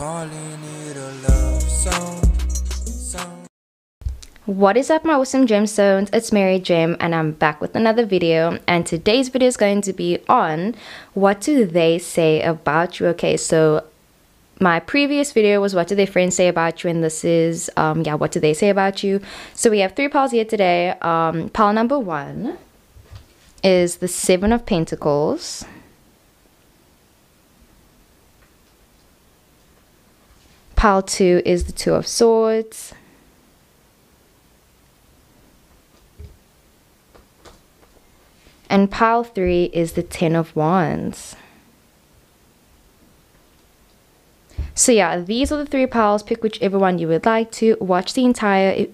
calling it a love song. What is up, my awesome gemstones? It's Mary Gem and I'm back with another video, and today's video is going to be on what do they say about you. Okay, so my previous video was what do their friends say about you, and this is yeah, what do they say about you. So we have three piles here today. Pile number one is the Seven of Pentacles. Pile two is the Two of Swords. And pile three is the Ten of Wands. So yeah, these are the three piles. Pick whichever one you would like to. Watch the entire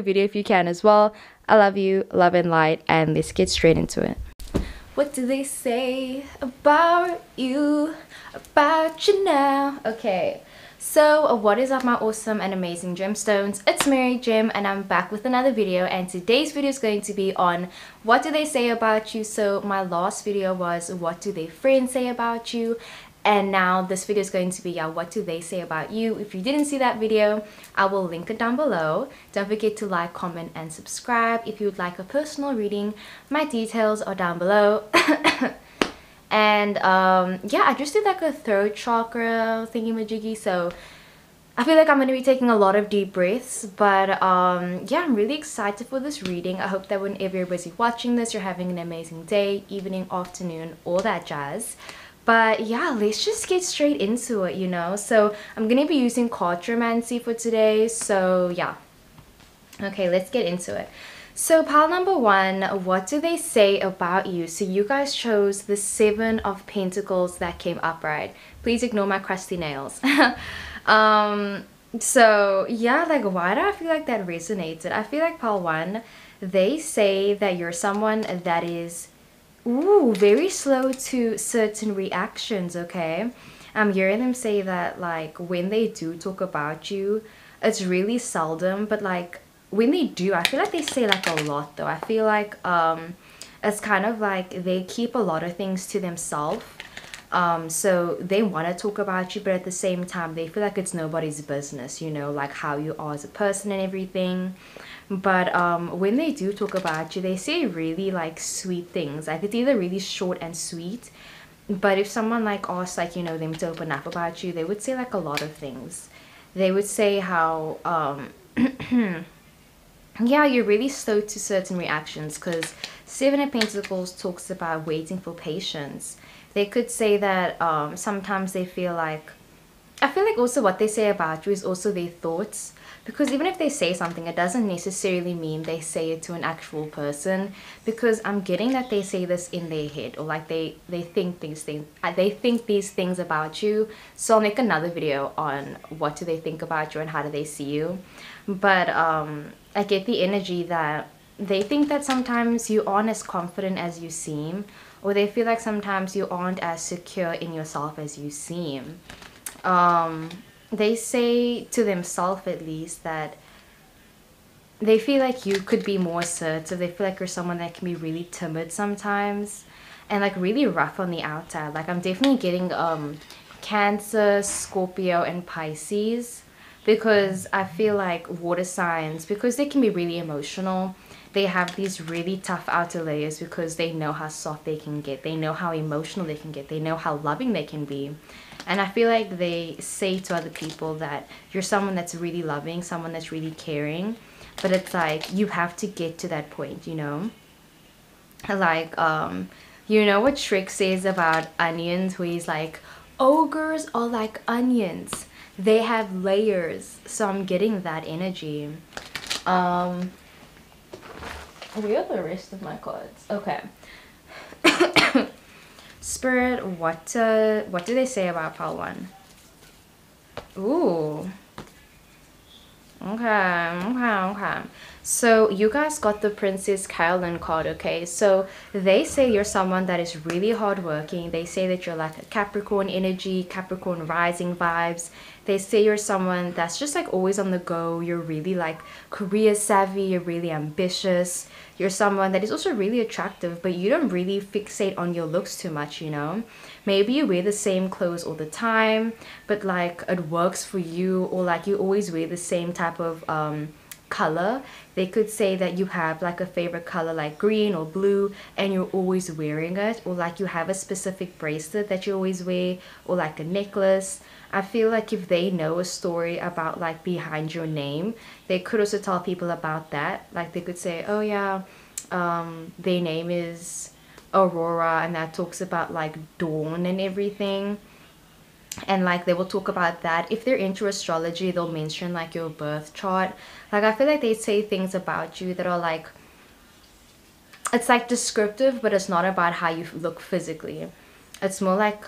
video if you can as well. I love you, love and light, and let's get straight into it. What do they say about you now? Okay. So what is up, my awesome and amazing gemstones? It's Mary Gem and I'm back with another video, and today's video is going to be on what do they say about you. So my last video was what do their friends say about you, and now this video is going to be what do they say about you. If you didn't see that video, I will link it down below. Don't forget to like, comment and subscribe. If you would like a personal reading, my details are down below. And yeah, I just did like a throat chakra thingy-majiggy, so I feel like I'm going to be taking a lot of deep breaths. But yeah, I'm really excited for this reading. I hope that whenever you're busy watching this, you're having an amazing day, evening, afternoon, all that jazz. But yeah, let's just get straight into it, you know. So I'm going to be using CARTOMANCY for today, so yeah. Okay, let's get into it. So pile number one, what do they say about you? So you guys chose the Seven of Pentacles that came upright. Please ignore my crusty nails. So yeah, like why do I feel like that resonated? I feel like pile one, they say that you're someone that is very slow to certain reactions. Okay, I'm hearing them say that like when they do talk about you, it's really seldom, but like when they do, I feel like they say like a lot though. I feel like it's kind of like they keep a lot of things to themselves. So they want to talk about you, but at the same time they feel like it's nobody's business, you know, like how you are as a person and everything. But when they do talk about you, they say really like sweet things. Like it's either really short and sweet, but if someone like asks like, you know, them to open up about you, they would say like a lot of things. They would say how yeah, you're really slow to certain reactions, because Seven of Pentacles talks about waiting for patience. They could say that sometimes they feel like, I feel like also what they say about you is also their thoughts, because even if they say something, it doesn't necessarily mean they say it to an actual person, because I'm getting that they say this in their head, or like they think these things about you. So I'll make another video on what do they think about you and how do they see you. But I get the energy that they think that sometimes you aren't as confident as you seem, or they feel like sometimes you aren't as secure in yourself as you seem. They say to themselves at least that they feel like you could be more assertive. They feel like you're someone that can be really timid sometimes and like really rough on the outside. Like I'm definitely getting Cancer, Scorpio and Pisces, because I feel like water signs, because they can be really emotional, they have these really tough outer layers because they know how soft they can get, they know how emotional they can get, they know how loving they can be. And I feel like they say to other people that you're someone that's really loving, someone that's really caring, but it's like you have to get to that point, you know. Like you know what Shrek says about onions, where he's like, ogres are like onions, they have layers. So I'm getting that energy. Where are the rest of my cards? Okay. Spirit, what do they say about pile one? Ooh. Okay. So you guys got the Princess Carolyn card. Okay, so they say you're someone that is really hardworking. They say that you're like a Capricorn energy, Capricorn rising vibes. They say you're someone that's just like always on the go. You're really like career savvy, you're really ambitious. You're someone that is also really attractive, but you don't really fixate on your looks too much, you know, maybe you wear the same clothes all the time, but like it works for you, or like you always wear the same type of color. They could say that you have like a favorite color like green or blue and you're always wearing it, or like you have a specific bracelet that you always wear, or like a necklace. I feel like if they know a story about like behind your name, they could also tell people about that. Like they could say, oh yeah, their name is Aurora, and that talks about like dawn and everything. And like they will talk about that. If they're into astrology, they'll mention like your birth chart. Like I feel like they say things about you that are like, it's like descriptive, but it's not about how you look physically. It's more like,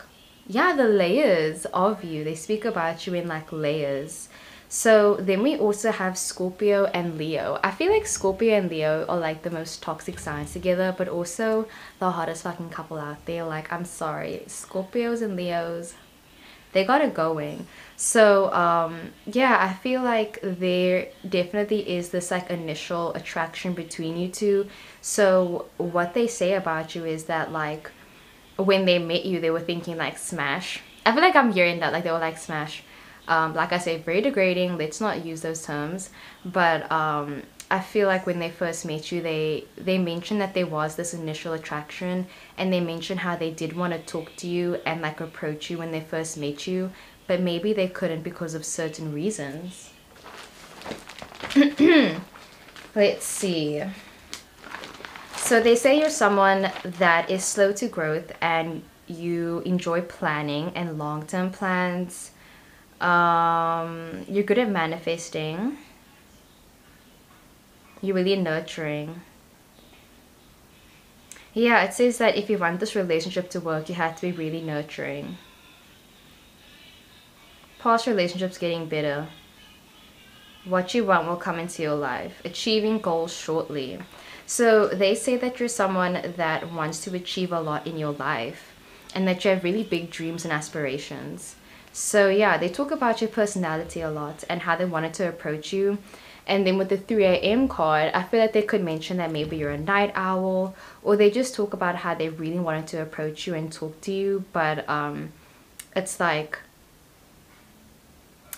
yeah, the layers of you. They speak about you in like layers. So then we also have Scorpio and Leo. I feel like Scorpio and Leo are like the most toxic signs together, but also the hottest fucking couple out there. Like, I'm sorry, Scorpios and Leos, they got it going. So yeah, I feel like there definitely is this like initial attraction between you two. So what they say about you is that like when they met you, they were thinking like smash. I feel like I'm hearing that, like they were like smash. Like I say, very degrading, let's not use those terms, but I feel like when they first met you, they mentioned that there was this initial attraction, and they mentioned how they did want to talk to you and like approach you when they first met you, but maybe they couldn't because of certain reasons. Let's see. So they say you're someone that is slow to growth and you enjoy planning and long-term plans. You're good at manifesting. You're really nurturing. Yeah, it says that if you want this relationship to work, you have to be really nurturing. Past relationships getting better. What you want will come into your life. Achieving goals shortly. So they say that you're someone that wants to achieve a lot in your life, and that you have really big dreams and aspirations. So yeah, they talk about your personality a lot and how they wanted to approach you. And then with the 3 a.m. card, I feel like they could mention that maybe you're a night owl, or they just talk about how they really wanted to approach you and talk to you, but it's like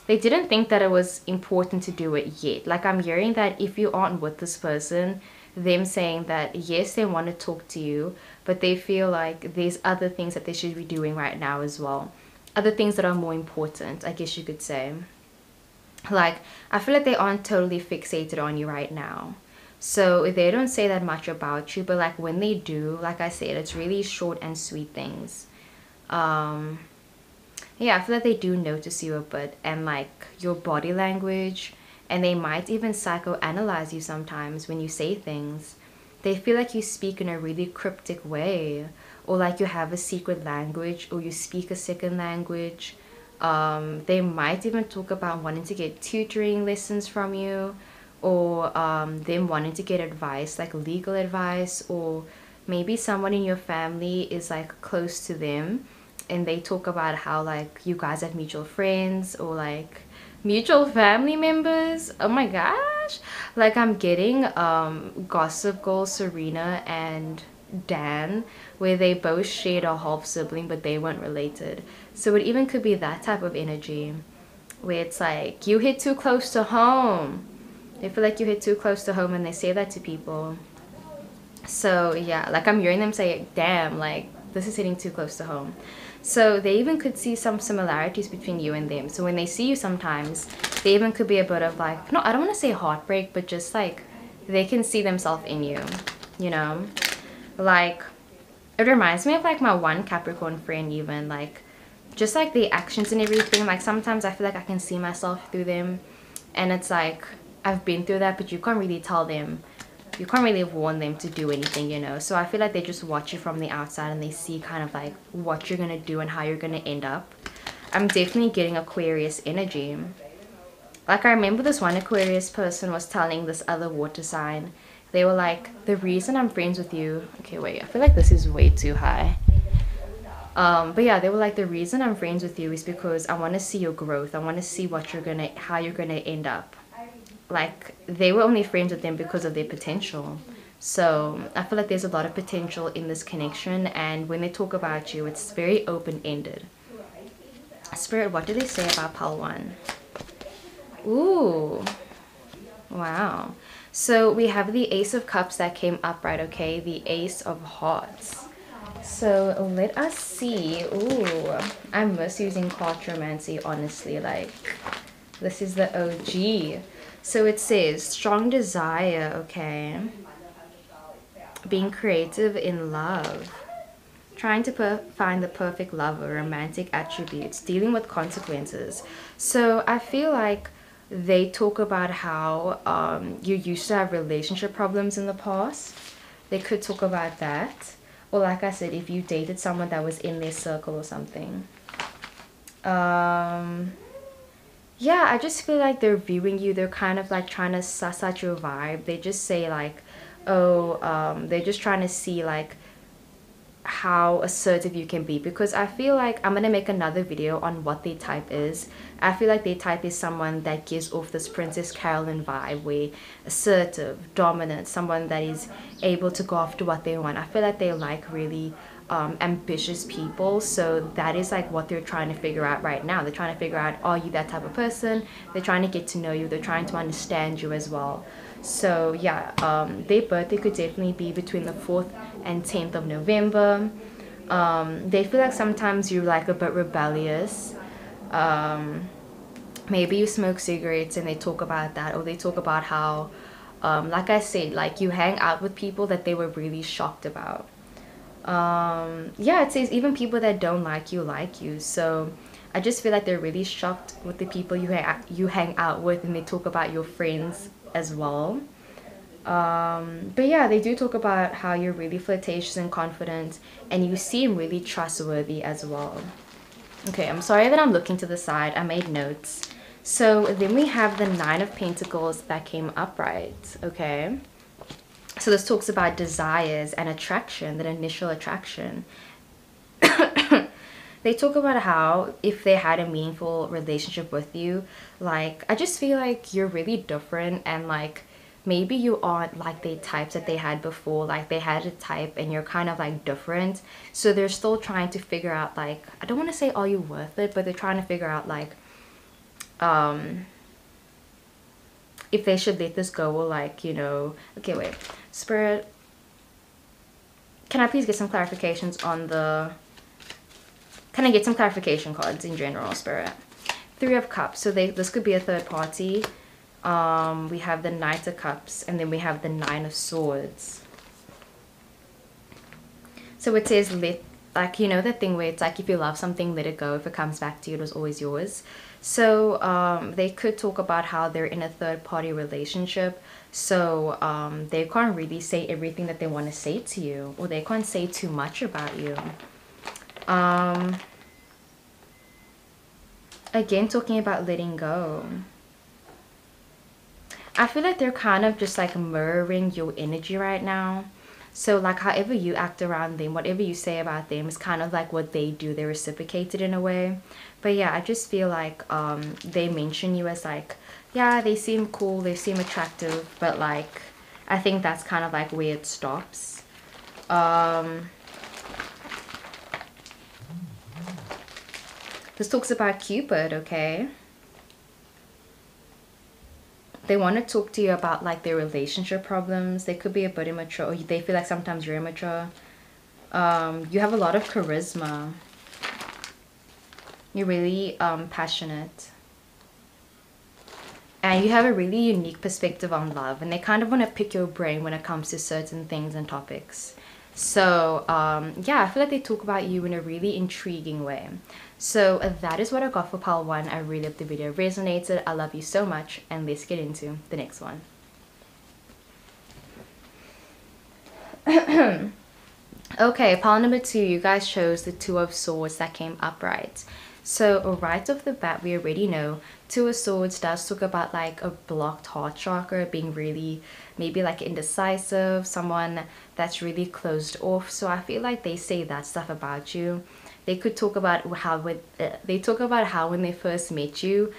they didn't think that it was important to do it yet. Like I'm hearing that if you aren't with this person, them saying that yes, they want to talk to you, but they feel like there's other things that they should be doing right now as well. Other things that are more important, I guess you could say. Like, I feel like they aren't totally fixated on you right now. So they don't say that much about you, but like when they do, like I said, it's really short and sweet things. Yeah, I feel like they do notice you a bit, and like your body language, and they might even psychoanalyze you sometimes when you say things. They feel like you speak in a really cryptic way, or like you have a secret language, or you speak a second language. They might even talk about wanting to get tutoring lessons from you, or them wanting to get advice, like legal advice, or maybe someone in your family is like close to them, and they talk about how like you guys have mutual friends or like mutual family members. Oh my gosh, like I'm getting Gossip Girl Serena and Dan, where they both shared a half sibling but they weren't related. So it even could be that type of energy where it's like you hit too close to home. They feel like you hit too close to home, and they say that to people. So yeah, like I'm hearing them say, damn, like this is hitting too close to home. So they even could see some similarities between you and them. So when they see you sometimes, they even could be a bit of like, no, I don't want to say heartbreak, but just like they can see themselves in you, you know? Like it reminds me of like my one Capricorn friend, even like just like the actions and everything. Like sometimes I feel like I can see myself through them, and it's like I've been through that, but you can't really tell them, you can't really warn them to do anything, you know? So I feel like they just watch you from the outside, and they see kind of like what you're gonna do and how you're gonna end up. I'm definitely getting Aquarius energy. Like I remember this one Aquarius person was telling this other water sign, they were like, the reason I'm friends with you, okay wait, I feel like this is way too high. But yeah, they were like, the reason I'm friends with you is because I want to see your growth. I want to see what you're gonna, how you're gonna end up. Like they were only friends with them because of their potential. So I feel like there's a lot of potential in this connection, and when they talk about you, it's very open-ended. Spirit, what do they say about pile 1? Ooh, wow. So we have the Ace of Cups that came upright, okay? The Ace of Hearts. So let us see. Ooh, I miss using Cartomancy, honestly. Like, this is the OG. So it says, strong desire, okay? Being creative in love. Trying to find the perfect lover, romantic attributes, dealing with consequences. So I feel like they talk about how you used to have relationship problems in the past. They could talk about that. Or like I said, if you dated someone that was in their circle or something. Yeah, I just feel like they're viewing you. They're kind of like trying to suss out your vibe. They just say like, oh, they're just trying to see like how assertive you can be, because I feel like I'm gonna make another video on what their type is. I feel like their type is someone that gives off this Princess Carolyn vibe, where assertive, dominant, someone that is able to go after what they want. I feel like they like really ambitious people, so that is like what they're trying to figure out right now. They're trying to figure out, are you that type of person? They're trying to get to know you. They're trying to understand you as well. So yeah, their birthday could definitely be between the 4th and 10th of November. They feel like sometimes you're like a bit rebellious. Maybe you smoke cigarettes and they talk about that, or they talk about how, like I said, like you hang out with people that they were really shocked about. Yeah, it says even people that don't like you. So I just feel like they're really shocked with the people you hang out with, and they talk about your friends as well. But yeah, they do talk about how you're really flirtatious and confident, and you seem really trustworthy as well. Okay, I'm sorry that I'm looking to the side. I made notes. So then we have the 9 of Pentacles that came upright, okay? So this talks about desires and attraction, that initial attraction. They talk about how if they had a meaningful relationship with you, like, I just feel like you're really different, and like maybe you aren't like the types that they had before. Like they had a type and you're kind of like different. So they're still trying to figure out, like, I don't want to say are you worth it, but they're trying to figure out like if they should let this go, or like, you know. Okay, wait, Spirit, can I please get some clarifications on the, can I get some clarification cards in general, Spirit? 3 of Cups, so this could be a third party. We have the Knight of Cups, and then we have the 9 of Swords. So it says, like, you know that thing where it's like, if you love something, let it go. If it comes back to you, it was always yours. So they could talk about how they're in a third party relationship. So they can't really say everything that they want to say to you, or they can't say too much about you. Again, talking about letting go. I feel like they're kind of just like mirroring your energy right now. So like however you act around them, whatever you say about them is kind of like what they do. They're reciprocated in a way. But yeah, I just feel like they mention you as like, yeah, they seem cool, they seem attractive, but like I think that's kind of like where it stops. This talks about Cupid, okay? They want to talk to you about like their relationship problems. They could be a bit immature, or they feel like sometimes you're immature. You have a lot of charisma. You're really passionate. And you have a really unique perspective on love. And they kind of want to pick your brain when it comes to certain things and topics. So yeah, I feel like they talk about you in a really intriguing way. So that is what I got for pile 1. I really hope the video resonated. I love you so much, and let's get into the next one. Okay, pile number 2, you guys chose the 2 of Swords that came upright. So right off the bat, we already know 2 of Swords does talk about like a blocked heart chakra, being really maybe like indecisive, someone that's really closed off. So I feel like they say that stuff about you. They could talk about how when they first met you.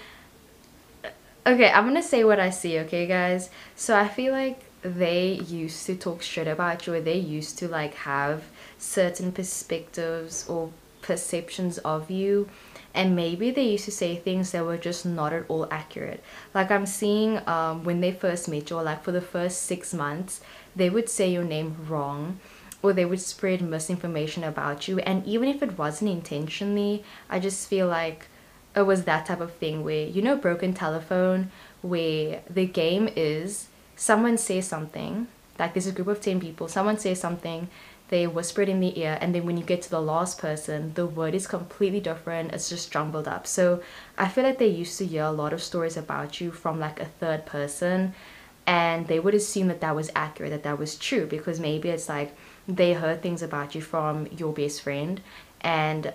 Okay, I'm gonna say what I see, okay guys? So I feel like they used to talk shit about you, or they used to like have certain perspectives or perceptions of you, and maybe they used to say things that were just not at all accurate. Like I'm seeing when they first met you, or like for the first 6 months, they would say your name wrong, or they would spread misinformation about you. And even if it wasn't intentionally, I just feel like it was that type of thing where, you know, broken telephone, where the game is someone says something, like there's a group of 10 people, someone says something, they whisper it in the ear, and then when you get to the last person, the word is completely different, it's just jumbled up. So I feel like they used to hear a lot of stories about you from like a third person, and they would assume that that was accurate, that that was true, because maybe it's like they heard things about you from your best friend. And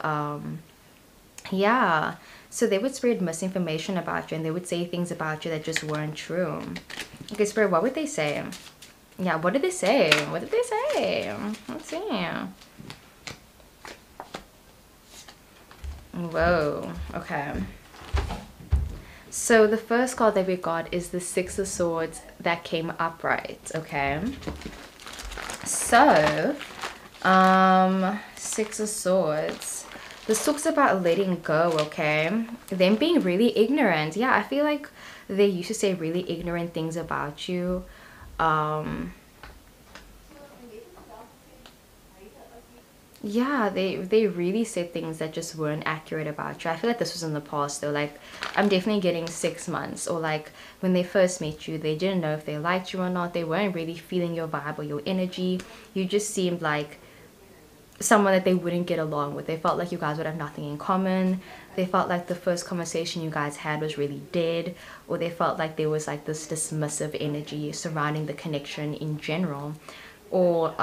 yeah, so they would spread misinformation about you, and they would say things about you that just weren't true. Okay, Spirit, what would they say? Yeah, what did they say? What did they say? Let's see. Whoa, okay. So the first card that we got is the Six of Swords that came upright, okay? So, Six of Swords. This talks about letting go, okay? Them being really ignorant. Yeah, I feel like they used to say really ignorant things about you. Yeah, they really said things that just weren't accurate about you. I feel like this was in the past though. Like I'm definitely getting 6 months, or like when they first met you, they didn't know if they liked you or not. They weren't really feeling your vibe or your energy. You just seemed like someone that they wouldn't get along with. They felt like you guys would have nothing in common. They felt like the first conversation you guys had was really dead, or they felt like there was like this dismissive energy surrounding the connection in general. Or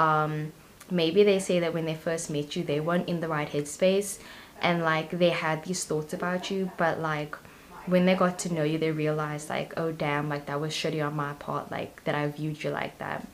maybe they say that when they first met you, they weren't in the right headspace, and like they had these thoughts about you, but like when they got to know you, they realized like, oh damn, like that was shitty on my part, like that I viewed you like that.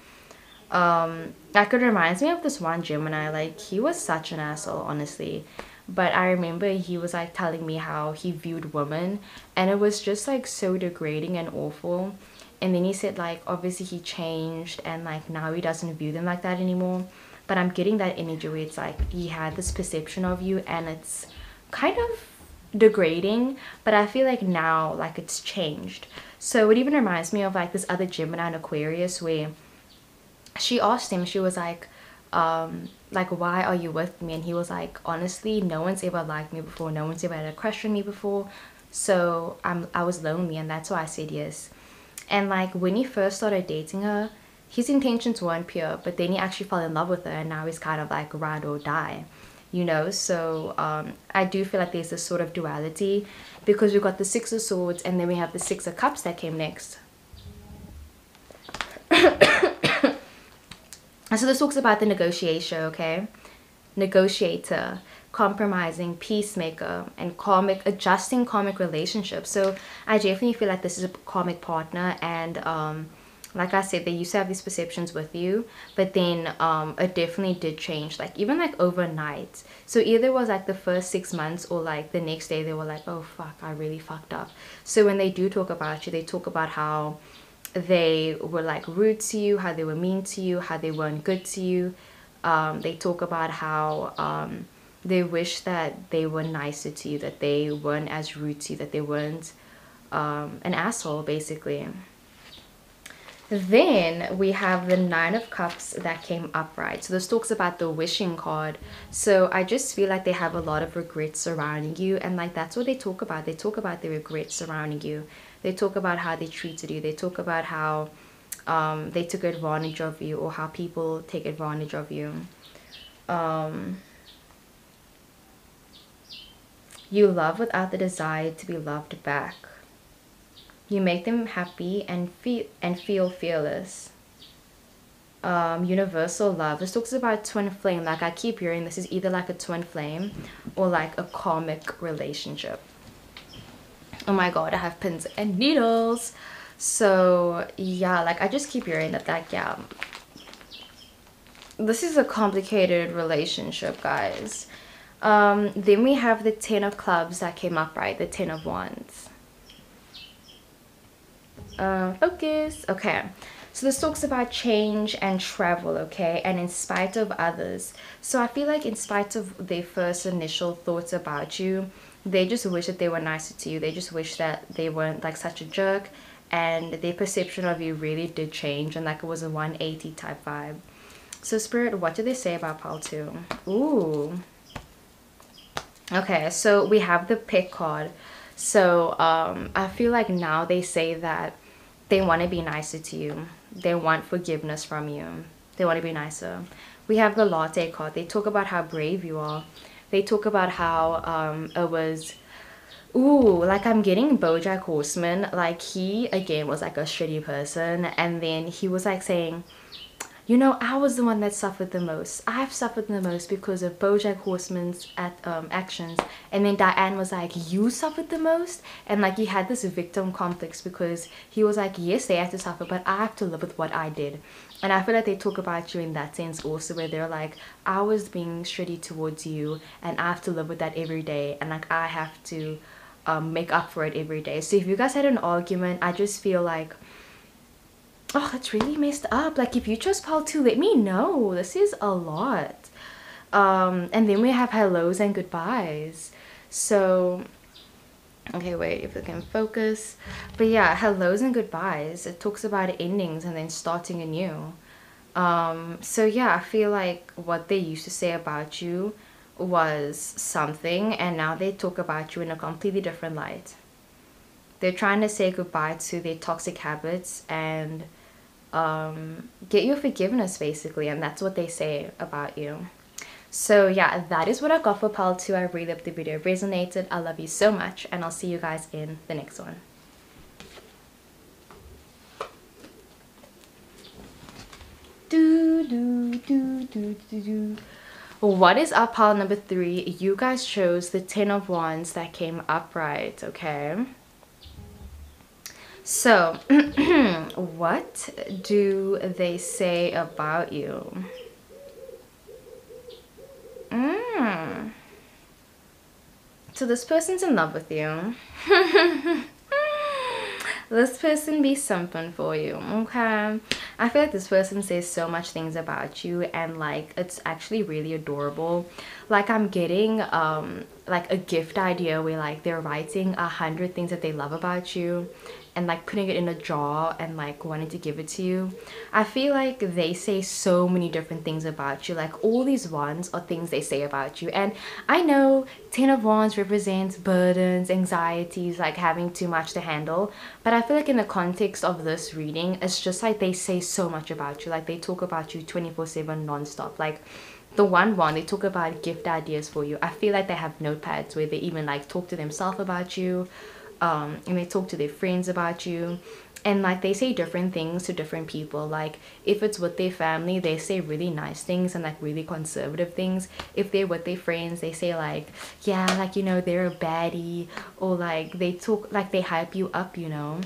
That could reminds me of this one Gemini. Like he was such an asshole, honestly, but I remember he was like telling me how he viewed women, and it was just like so degrading and awful. And then he said like obviously he changed, and like now he doesn't view them like that anymore. But I'm getting that energy where it's like he had this perception of you, and it's kind of degrading, but I feel like now like it's changed. So it even reminds me of like this other Gemini and Aquarius, where she asked him, she was like why are you with me? And he was like, honestly, no one's ever liked me before, no one's ever had a crush on me before, so I was lonely, and that's why I said yes. And like when he first started dating her, his intentions weren't pure, but then he actually fell in love with her, and now he's kind of like ride or die, you know. So I do feel like there's this sort of duality, because we've got the Six of Swords, and then we have the Six of Cups that came next. So this talks about the negotiation, okay? Negotiator, compromising, peacemaker, and karmic, adjusting karmic relationships. So I definitely feel like this is a karmic partner, and like I said, they used to have these perceptions with you, but then it definitely did change, like even like overnight. So either it was like the first 6 months, or like the next day they were like, oh fuck, I really fucked up. So when they do talk about you, they talk about how they were like rude to you, how they were mean to you, how they weren't good to you. They talk about how they wish that they were nicer to you, that they weren't as rude to you, that they weren't an asshole, basically. Then we have the Nine of Cups that came upright. So this talks about the wishing card. So I just feel like they have a lot of regrets surrounding you, and like that's what they talk about. They talk about the regrets surrounding you. They talk about how they treated you. They talk about how they took advantage of you, or how people take advantage of you. You love without the desire to be loved back. You make them happy and feel fearless. Universal love. This talks about twin flame. Like I keep hearing, this is either like a twin flame or like a karmic relationship. Oh my god, I have pins and needles. So yeah, like I just keep hearing that, like, yeah, this is a complicated relationship, guys. Then we have the Ten of Clubs that came up, right? The Ten of Wands. Focus. Okay, So this talks about change and travel, okay, and in spite of others. So I feel like in spite of their first initial thoughts about you, they just wish that they were nicer to you. They just wish that they weren't like such a jerk, and their perception of you really did change, and like it was a 180 type vibe. So Spirit, what do they say about pile 2? Ooh. Okay, so we have the pick card. So I feel like now they say that they want to be nicer to you. They want forgiveness from you. They want to be nicer. We have the latte card. They talk about how brave you are. They talk about how it was, ooh, like I'm getting BoJack Horseman. Like he again was like a shitty person, and then he was like saying, you know, I was the one that suffered the most. I've suffered the most because of BoJack Horseman's actions. And then Diane was like, you suffered the most? And like he had this victim complex because he was like, yes, they had to suffer, but I have to live with what I did. And I feel like they talk about you in that sense also, where they're like, I was being shitty towards you and I have to live with that every day. And like I have to make up for it every day. So if you guys had an argument, I just feel like, oh, that's really messed up. Like if you chose pile 2, let me know. This is a lot. And then we have hellos and goodbyes. So okay, wait, if we can focus. But yeah, hellos and goodbyes. It talks about endings and then starting anew. So yeah, I feel like what they used to say about you was something, and now they talk about you in a completely different light. They're trying to say goodbye to their toxic habits and get your forgiveness basically, and that's what they say about you. So yeah, that is what I got for pile 2. I really hope the video resonated. I love you so much, and I'll see you guys in the next one. What is up, pile number 3? You guys chose the 10 of Wands that came upright, okay? So, what do they say about you? So this person's in love with you. This person be something for you, okay? I feel like this person says so much things about you, and like it's actually really adorable. Like I'm getting like a gift idea where like they're writing 100 things that they love about you and like putting it in a jar and like wanting to give it to you. I feel like they say so many different things about you. Like all these wands are things they say about you, and I know 10 of Wands represents burdens, anxieties, like having too much to handle, but I feel like in the context of this reading, it's just like they say so much about you. Like they talk about you 24/7 non-stop. Like the one they talk about gift ideas for you. I feel like they have notepads where they even like talk to themselves about you, and they talk to their friends about you, and like they say different things to different people. Like if it's with their family, they say really nice things and like really conservative things. If they're with their friends, they say like, yeah, like, you know, they're a baddie, or like they talk like they hype you up, you know.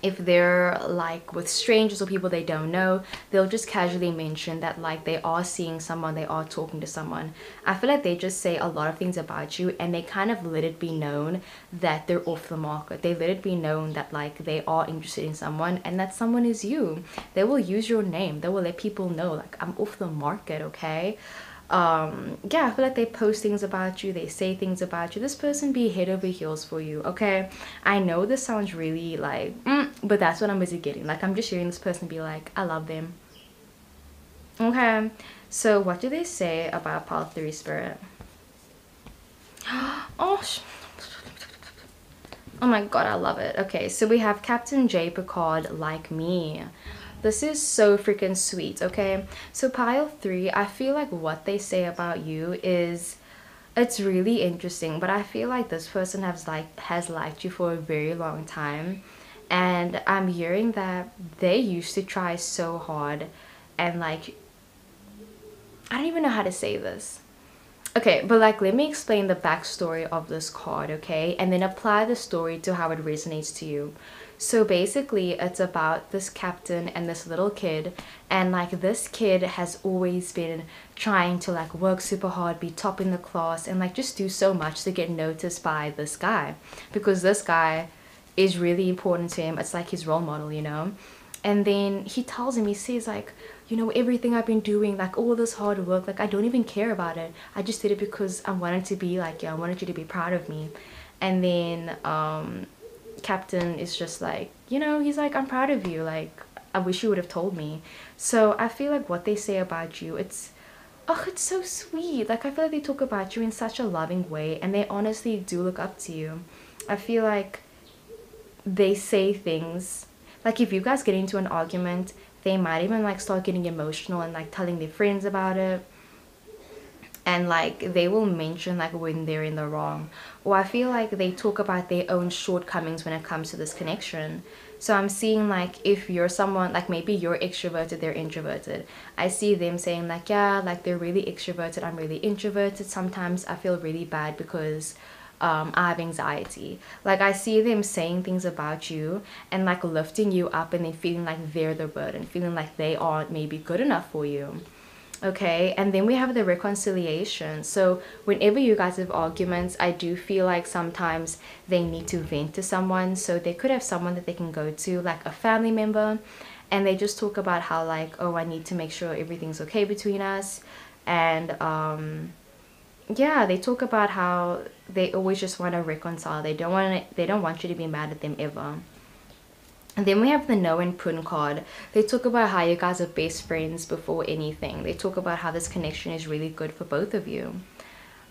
If they're like with strangers or people they don't know, they'll just casually mention that like they are seeing someone, they are talking to someone. I feel like they just say a lot of things about you, and they kind of let it be known that they're off the market. They let it be known that like they are interested in someone, and that someone is you. They will use your name. They will let people know like, I'm off the market, okay? Yeah, I feel like they post things about you, they say things about you. This person be head over heels for you, okay? I know this sounds really like but that's what I'm busy getting. Like I'm just hearing this person be like, I love them, okay? So what do they say about pile 3, Spirit? Oh my god, I love it. Okay, so we have Captain J Picard, like me. This is so freaking sweet, okay? So pile 3, I feel like what they say about you is, it's really interesting, but I feel like this person has liked you for a very long time, and I'm hearing that they used to try so hard, and like, I don't even know how to say this. Okay, but like, let me explain the backstory of this card, okay? And then apply the story to how it resonates to you. So basically, it's about this captain and this little kid, and like this kid has always been trying to like work super hard, be top in the class, and like just do so much to get noticed by this guy, because this guy is really important to him. It's like his role model, you know. And then he tells him, he says like, you know, everything I've been doing, like all this hard work, like I don't even care about it. I just did it because I wanted to be like you. I wanted you to be proud of me. And then Captain is just like, you know, he's like, I'm proud of you. Like, I wish you would have told me. So I feel like what they say about you, it's so sweet. Like, I feel like they talk about you in such a loving way, and they honestly do look up to you. I feel like they say things, like if you guys get into an argument, they might even like start getting emotional and like telling their friends about it. And like they will mention like when they're in the wrong, or I feel like they talk about their own shortcomings when it comes to this connection. So I'm seeing like if you're someone like maybe you're extroverted, they're introverted, I see them saying like, yeah, like they're really extroverted, I'm really introverted. Sometimes I feel really bad because I have anxiety. Like I see them saying things about you and like lifting you up, and then feeling like they're the burden, feeling like they aren't maybe good enough for you. Okay, and then we have the reconciliation. So whenever you guys have arguments, I do feel like sometimes they need to vent to someone. So they could have someone that they can go to, like a family member, and they just talk about how like, oh, I need to make sure everything's okay between us. And yeah, they talk about how they always just want to reconcile. They don't want you to be mad at them ever. And then we have the no and Pun card. They talk about how you guys are best friends before anything. They talk about how this connection is really good for both of you.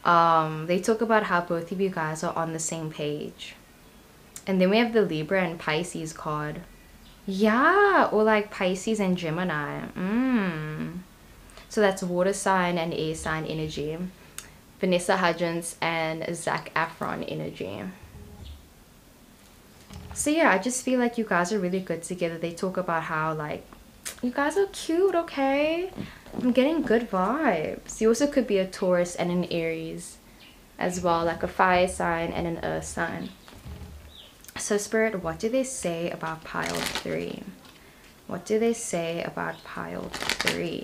They talk about how both of you guys are on the same page. And then we have the Libra and Pisces card. Yeah, or like Pisces and Gemini. So that's water sign and air sign energy. Vanessa Hudgens and Zac Efron energy. So yeah, I just feel like you guys are really good together. They talk about how like you guys are cute, okay? I'm getting good vibes. You also could be a Taurus and an Aries as well, like a fire sign and an earth sign. So Spirit, what do they say about pile 3? What do they say about pile 3?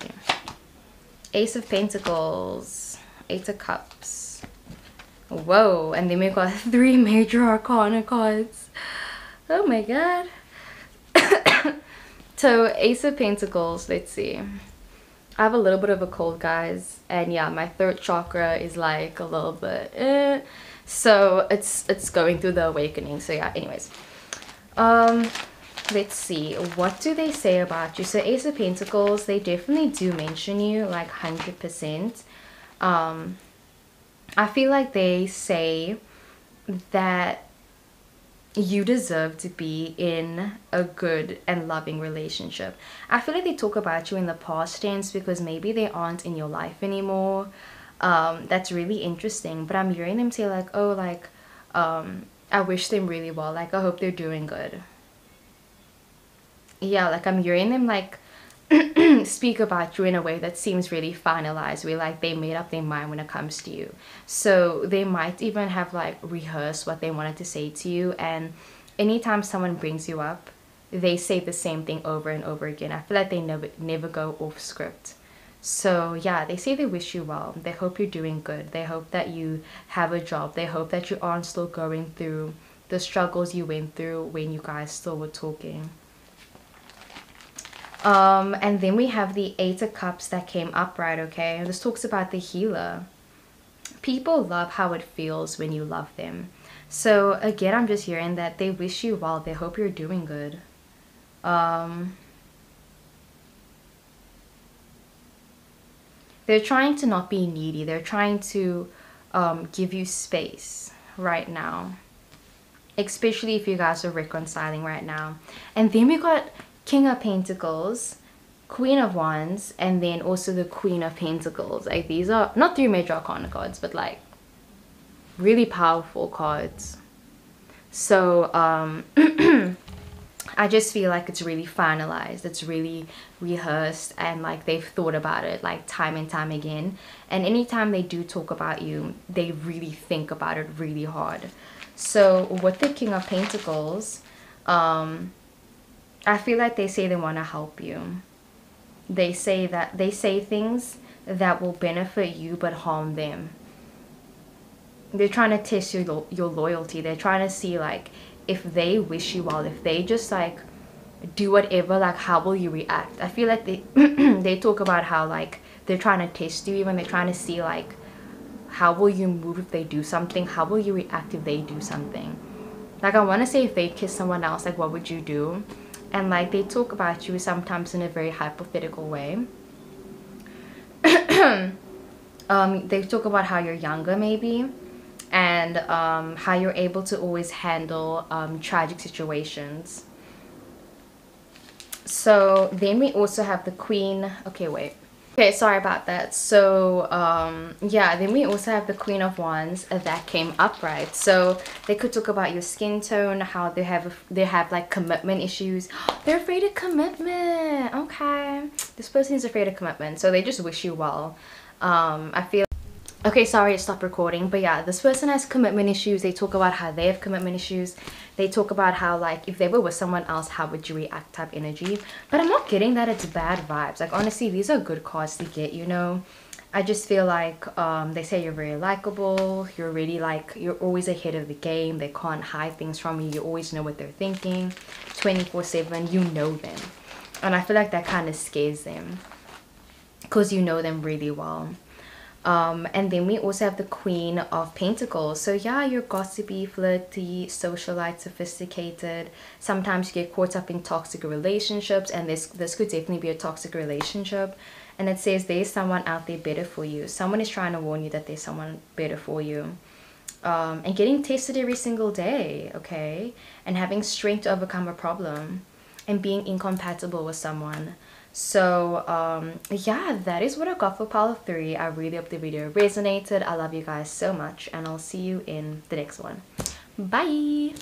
Ace of Pentacles, Eight of Cups. Whoa, and then we got 3 major arcana cards. Oh my god. So Ace of Pentacles, let's see. I have a little bit of a cold, guys, and yeah, my throat chakra is like a little bit so it's going through the awakening. So yeah, anyways, let's see, what do they say about you? So Ace of Pentacles, they definitely do mention you like 100%. I feel like they say that you deserve to be in a good and loving relationship. I feel like they talk about you in the past tense because maybe they aren't in your life anymore. That's really interesting. But I'm hearing them say like, oh, like, I wish them really well. Like, I hope they're doing good. Yeah, like I'm hearing them like speak about you in a way that seems really finalized, where like they made up their mind when it comes to you. So they might even have like rehearsed what they wanted to say to you, and anytime someone brings you up, they say the same thing over and over again. I feel like they never go off script. So yeah, they say they wish you well. They hope you're doing good. They hope that you have a job. They hope that you aren't still going through the struggles you went through when you guys still were talking. And then we have the Eight of Cups that came upright, okay? And this talks about the healer. People love how it feels when you love them. So again, I'm just hearing that they wish you well. They hope you're doing good. They're trying to not be needy. They're trying to give you space right now. Especially if you guys are reconciling right now. And then we got King of Pentacles, Queen of Wands, and then also the Queen of Pentacles. Like these are not 3 major arcana cards, but like really powerful cards. So I just feel like it's really finalized, it's really rehearsed, and like they've thought about it like time and time again. And anytime they do talk about you, they really think about it really hard. So with the King of Pentacles, I feel like they say they want to help you. They say things that will benefit you but harm them. They're trying to test your loyalty. They're trying to see like if they wish you well, if they just like do whatever, like how will you react? I feel like they they talk about how like they're trying to test you, even they're trying to see like how will you move if they do something, how will you react if they do something. Like I want to say if they kiss someone else, like what would you do? And like they talk about you sometimes in a very hypothetical way. They talk about how you're younger maybe, and how you're able to always handle tragic situations. So then we also have the Queen. Okay, wait. Okay, sorry about that. So yeah, then we also have the Queen of Wands that came upright. So they could talk about your skin tone, how they have like commitment issues. They're afraid of commitment. Okay, this person is afraid of commitment, so they just wish you well. I feel. Okay, sorry, it stopped recording. But yeah, this person has commitment issues. They talk about how they have commitment issues. They talk about how like if they were with someone else, how would you react type energy. But I'm not getting that it's bad vibes. Like honestly, these are good cards to get, you know. I just feel like they say you're very likable. You're really like, you're always ahead of the game. They can't hide things from you. You always know what they're thinking. 24/7, you know them. And I feel like that kind of scares them because you know them really well. And then we also have the Queen of Pentacles. So yeah, you're gossipy, flirty, socialite, sophisticated. Sometimes you get caught up in toxic relationships, and this could definitely be a toxic relationship. And it says there's someone out there better for you. Someone is trying to warn you that there's someone better for you. And getting tested every single day, okay? And having strength to overcome a problem, and being incompatible with someone. So yeah, that is what I got for pile 3. I really hope the video resonated. I love you guys so much, and I'll see you in the next one. Bye.